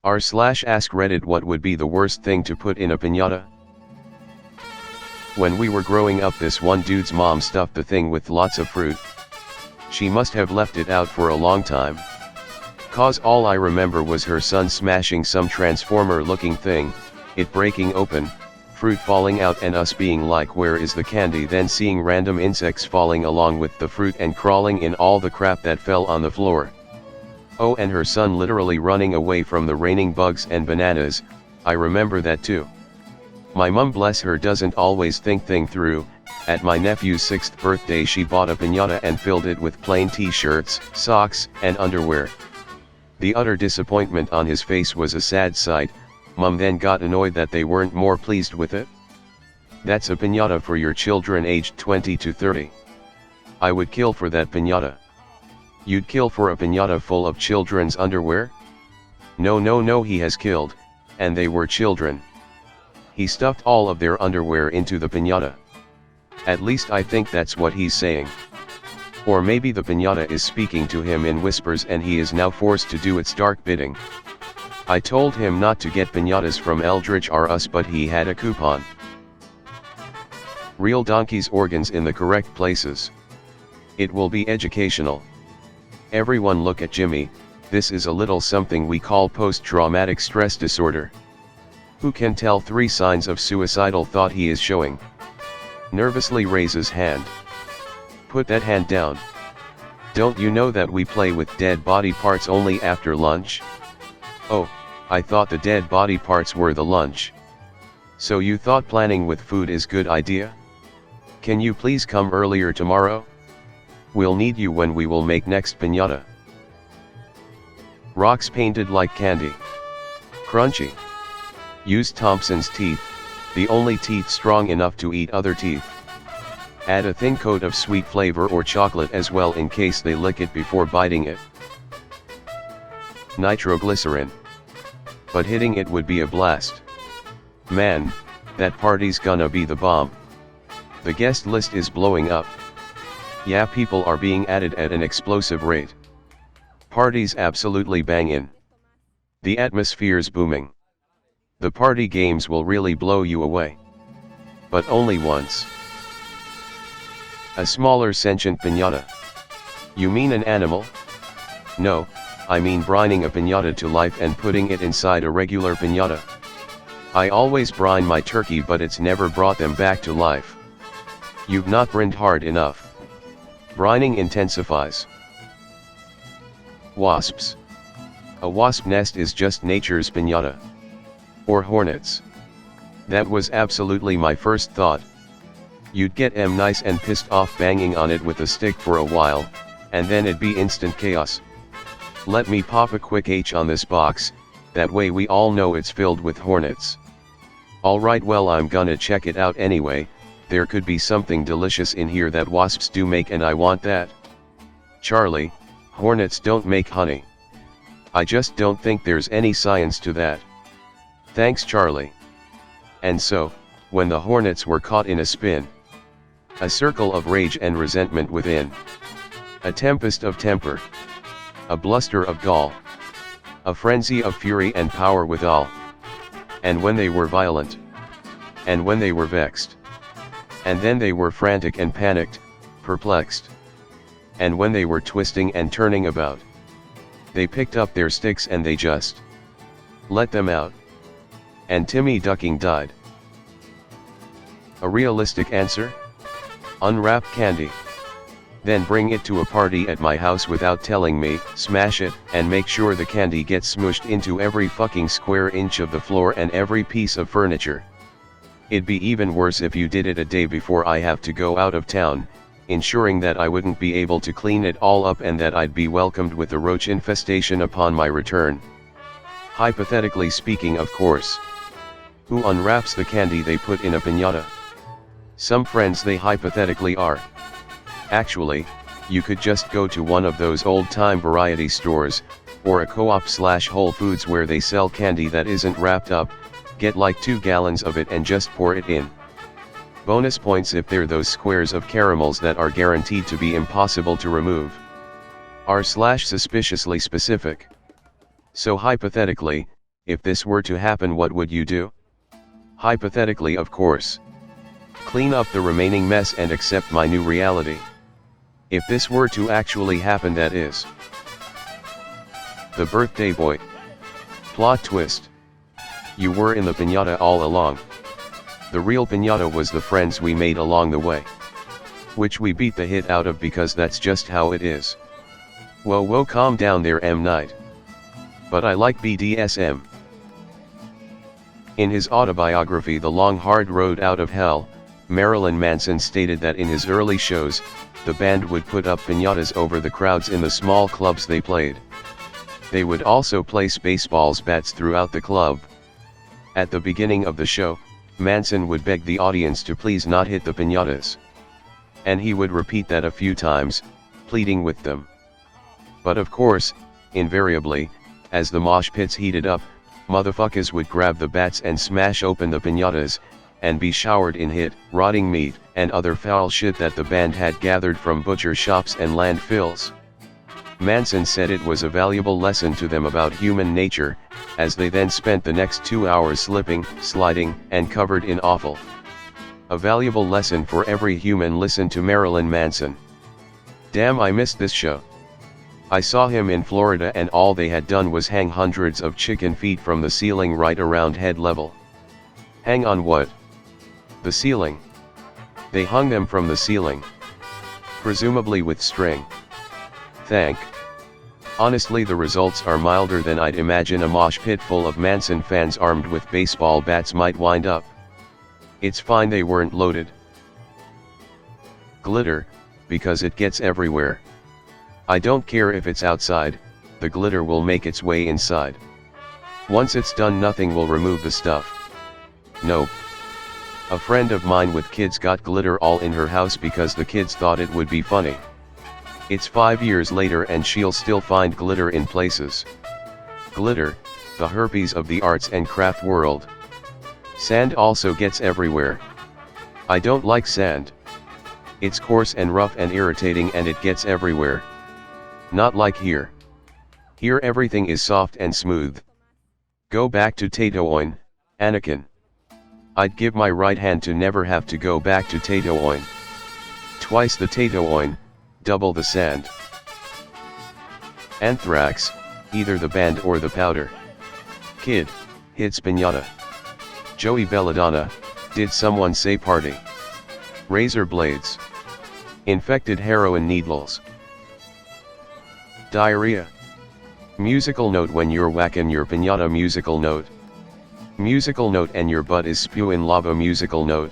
r/AskReddit, what would be the worst thing to put in a piñata? When we were growing up, this one dude's mom stuffed the thing with lots of fruit. She must have left it out for a long time. Cause all I remember was her son smashing some transformer looking thing, it breaking open, fruit falling out, and us being like, where is the candy? Then seeing random insects falling along with the fruit and crawling in all the crap that fell on the floor. Oh, and her son literally running away from the raining bugs and bananas. I remember that too. My mum, bless her, doesn't always think things through. At my nephew's 6th birthday, she bought a piñata and filled it with plain t-shirts, socks, and underwear. The utter disappointment on his face was a sad sight. Mum then got annoyed that they weren't more pleased with it. That's a piñata for your children aged 20 to 30. I would kill for that piñata. You'd kill for a piñata full of children's underwear? No, no, no, he has killed, and they were children. He stuffed all of their underwear into the piñata. At least I think that's what he's saying. Or maybe the piñata is speaking to him in whispers and he is now forced to do its dark bidding. I told him not to get piñatas from Eldritch R Us, but he had a coupon. Real donkey's organs in the correct places. It will be educational. Everyone look at Jimmy. This is a little something we call post-traumatic stress disorder. Who can tell 3 signs of suicidal thought he is showing? Nervously raises hand. Put that hand down. Don't you know that we play with dead body parts only after lunch? Oh, I thought the dead body parts were the lunch. So you thought planning with food is good idea? Can you please come earlier tomorrow? We'll need you when we will make next piñata. Rocks painted like candy. Crunchy. Use Thompson's teeth, the only teeth strong enough to eat other teeth. Add a thin coat of sweet flavor or chocolate as well in case they lick it before biting it. Nitroglycerin. But hitting it would be a blast. Man, that party's gonna be the bomb. The guest list is blowing up. Yeah, people are being added at an explosive rate. Party's absolutely bangin'. The atmosphere's booming. The party games will really blow you away. But only once. A smaller sentient piñata. You mean an animal? No, I mean brining a piñata to life and putting it inside a regular piñata. I always brine my turkey, but it's never brought them back to life. You've not brined hard enough. Brining intensifies. Wasps. A wasp nest is just nature's piñata. Or hornets. That was absolutely my first thought. You'd get nice and pissed off banging on it with a stick for a while, and then it'd be instant chaos. Let me pop a quick H on this box, that way we all know it's filled with hornets. Alright, well, I'm gonna check it out anyway. There could be something delicious in here that wasps do make, and I want that. Charlie, hornets don't make honey. I just don't think there's any science to that. Thanks, Charlie. And so, when the hornets were caught in a spin, a circle of rage and resentment within, a tempest of temper, a bluster of gall, a frenzy of fury and power withal, and when they were violent, and when they were vexed, and then they were frantic and panicked, perplexed, and when they were twisting and turning about, they picked up their sticks and they just let them out. And Timmy Ducking died. A realistic answer? Unwrap candy. Then bring it to a party at my house without telling me, smash it, and make sure the candy gets smooshed into every fucking square inch of the floor and every piece of furniture. It'd be even worse if you did it a day before I have to go out of town, ensuring that I wouldn't be able to clean it all up and that I'd be welcomed with a roach infestation upon my return. Hypothetically speaking, of course. Who unwraps the candy they put in a piñata? Some friends they hypothetically are. Actually, you could just go to one of those old-time variety stores, or a co-op/Whole Foods where they sell candy that isn't wrapped up, get like 2 gallons of it and just pour it in. Bonus points if they're those squares of caramels that are guaranteed to be impossible to remove. R/suspiciously specific. So hypothetically, if this were to happen, what would you do? Hypothetically, of course. Clean up the remaining mess and accept my new reality. If this were to actually happen, that is. The birthday boy. Plot twist. You were in the piñata all along. The real piñata was the friends we made along the way. Which we beat the hit out of because that's just how it is. Whoa, calm down there, M. Night. But I like BDSM. In his autobiography The Long Hard Road Out of Hell, Marilyn Manson stated that in his early shows, the band would put up piñatas over the crowds in the small clubs they played. They would also place baseball bats throughout the club. At the beginning of the show, Manson would beg the audience to please not hit the piñatas. And he would repeat that a few times, pleading with them. But of course, invariably, as the mosh pits heated up, motherfuckers would grab the bats and smash open the piñatas, and be showered in hit, rotting meat, and other foul shit that the band had gathered from butcher shops and landfills. Manson said it was a valuable lesson to them about human nature, as they then spent the next 2 hours slipping, sliding, and covered in offal. A valuable lesson for every human. Listen to Marilyn Manson. Damn, I missed this show. I saw him in Florida and all they had done was hang hundreds of chicken feet from the ceiling right around head level. Hang on what? The ceiling. They hung them from the ceiling. Presumably with string. Honestly, the results are milder than I'd imagine a mosh pit full of Manson fans armed with baseball bats might wind up. It's fine they weren't loaded. Glitter, because it gets everywhere. I don't care if it's outside, the glitter will make its way inside. Once it's done, nothing will remove the stuff. Nope. A friend of mine with kids got glitter all in her house because the kids thought it would be funny. It's 5 years later and she'll still find glitter in places. Glitter, the herpes of the arts and craft world. Sand also gets everywhere. I don't like sand. It's coarse and rough and irritating and it gets everywhere. Not like here. Here everything is soft and smooth. Go back to Tatooine, Anakin. I'd give my right hand to never have to go back to Tatooine. Twice the Tatooine, double the sand. Anthrax, either the band or the powder. Kid, hits piñata. Joey Belladonna, did someone say party? Razor blades. Infected heroin needles. Diarrhea. Musical note when you're whacking your piñata. Musical note. Musical note and your butt is spewing lava. Musical note.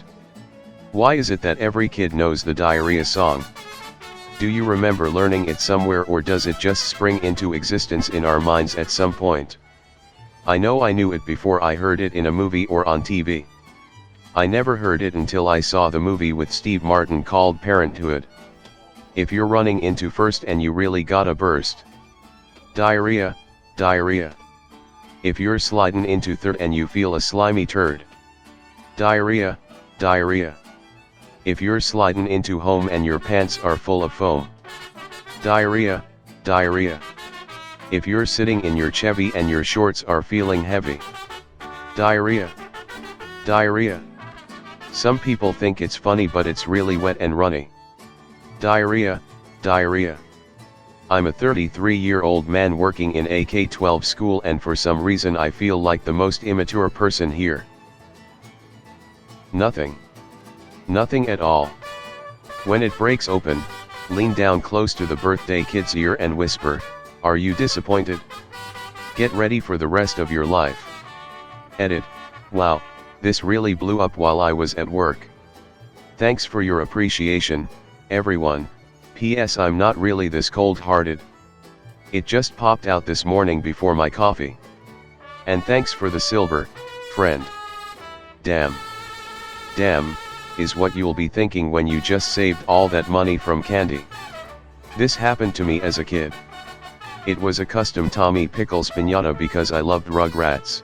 Why is it that every kid knows the diarrhea song? Do you remember learning it somewhere, or does it just spring into existence in our minds at some point? I know I knew it before I heard it in a movie or on TV. I never heard it until I saw the movie with Steve Martin called Parenthood. If you're running into first and you really gotta burst. Diarrhea, diarrhea. If you're sliding into third and you feel a slimy turd. Diarrhea, diarrhea. If you're sliding into home and your pants are full of foam. Diarrhea, diarrhea. If you're sitting in your Chevy and your shorts are feeling heavy. Diarrhea, diarrhea. Some people think it's funny but it's really wet and runny. Diarrhea, diarrhea. I'm a 33-year-old man working in a K-12 school and for some reason I feel like the most immature person here. Nothing. Nothing at all. When it breaks open, lean down close to the birthday kid's ear and whisper, "Are you disappointed? Get ready for the rest of your life." Edit. Wow, this really blew up while I was at work. Thanks for your appreciation, everyone. P.S. I'm not really this cold-hearted. It just popped out this morning before my coffee. And thanks for the silver, friend. Damn. Damn, is what you'll be thinking when you just saved all that money from candy. This happened to me as a kid. It was a custom Tommy Pickles piñata because I loved Rugrats.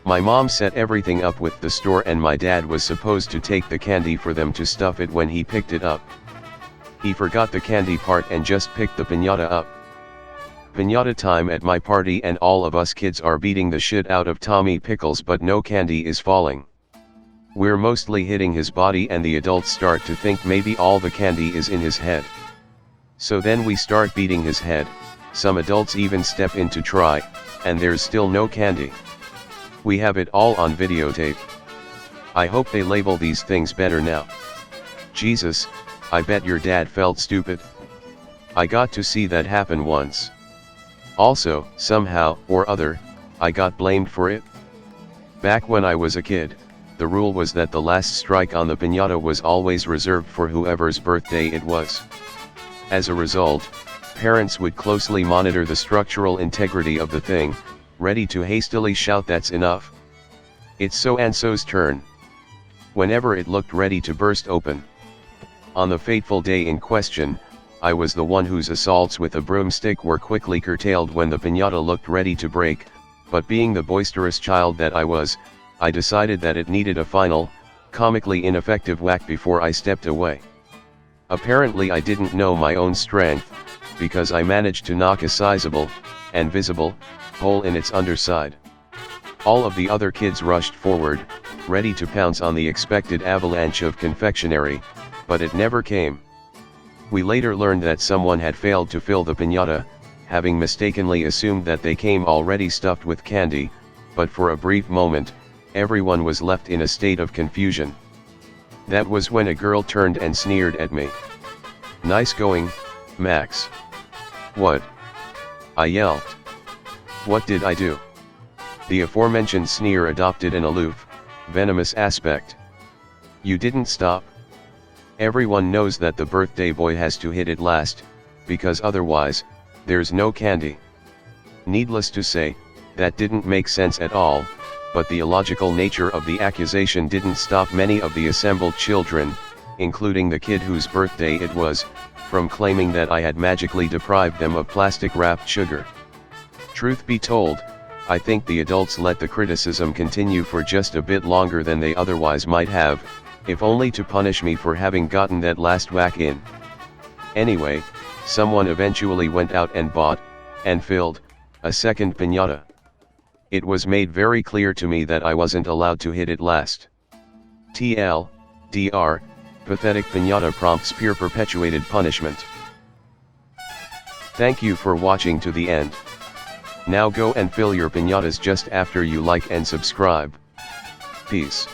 My mom set everything up with the store and my dad was supposed to take the candy for them to stuff it when he picked it up. He forgot the candy part and just picked the piñata up. Piñata time at my party and all of us kids are beating the shit out of Tommy Pickles but no candy is falling. We're mostly hitting his body and the adults start to think maybe all the candy is in his head. So then we start beating his head, some adults even step in to try, and there's still no candy. We have it all on videotape. I hope they label these things better now. Jesus, I bet your dad felt stupid. I got to see that happen once. Also, somehow or other, I got blamed for it. Back when I was a kid, the rule was that the last strike on the piñata was always reserved for whoever's birthday it was. As a result, parents would closely monitor the structural integrity of the thing, ready to hastily shout that's enough. It's so-and-so's turn. Whenever it looked ready to burst open. On the fateful day in question, I was the one whose assaults with a broomstick were quickly curtailed when the piñata looked ready to break, but being the boisterous child that I was, I decided that it needed a final, comically ineffective whack before I stepped away. Apparently I didn't know my own strength, because I managed to knock a sizable, and visible, hole in its underside. All of the other kids rushed forward, ready to pounce on the expected avalanche of confectionery, but it never came. We later learned that someone had failed to fill the piñata, having mistakenly assumed that they came already stuffed with candy, but for a brief moment, everyone was left in a state of confusion. That was when a girl turned and sneered at me. "Nice going, Max." "What?" I yelled. "What did I do?" The aforementioned sneer adopted an aloof, venomous aspect. "You didn't stop. Everyone knows that the birthday boy has to hit it last, because otherwise, there's no candy." Needless to say, that didn't make sense at all, but the illogical nature of the accusation didn't stop many of the assembled children, including the kid whose birthday it was, from claiming that I had magically deprived them of plastic-wrapped sugar. Truth be told, I think the adults let the criticism continue for just a bit longer than they otherwise might have, if only to punish me for having gotten that last whack in. Anyway, someone eventually went out and bought, and filled, a second piñata. It was made very clear to me that I wasn't allowed to hit it last. TLDR, pathetic piñata prompts peer-perpetuated punishment. Thank you for watching to the end. Now go and fill your piñatas just after you like and subscribe. Peace.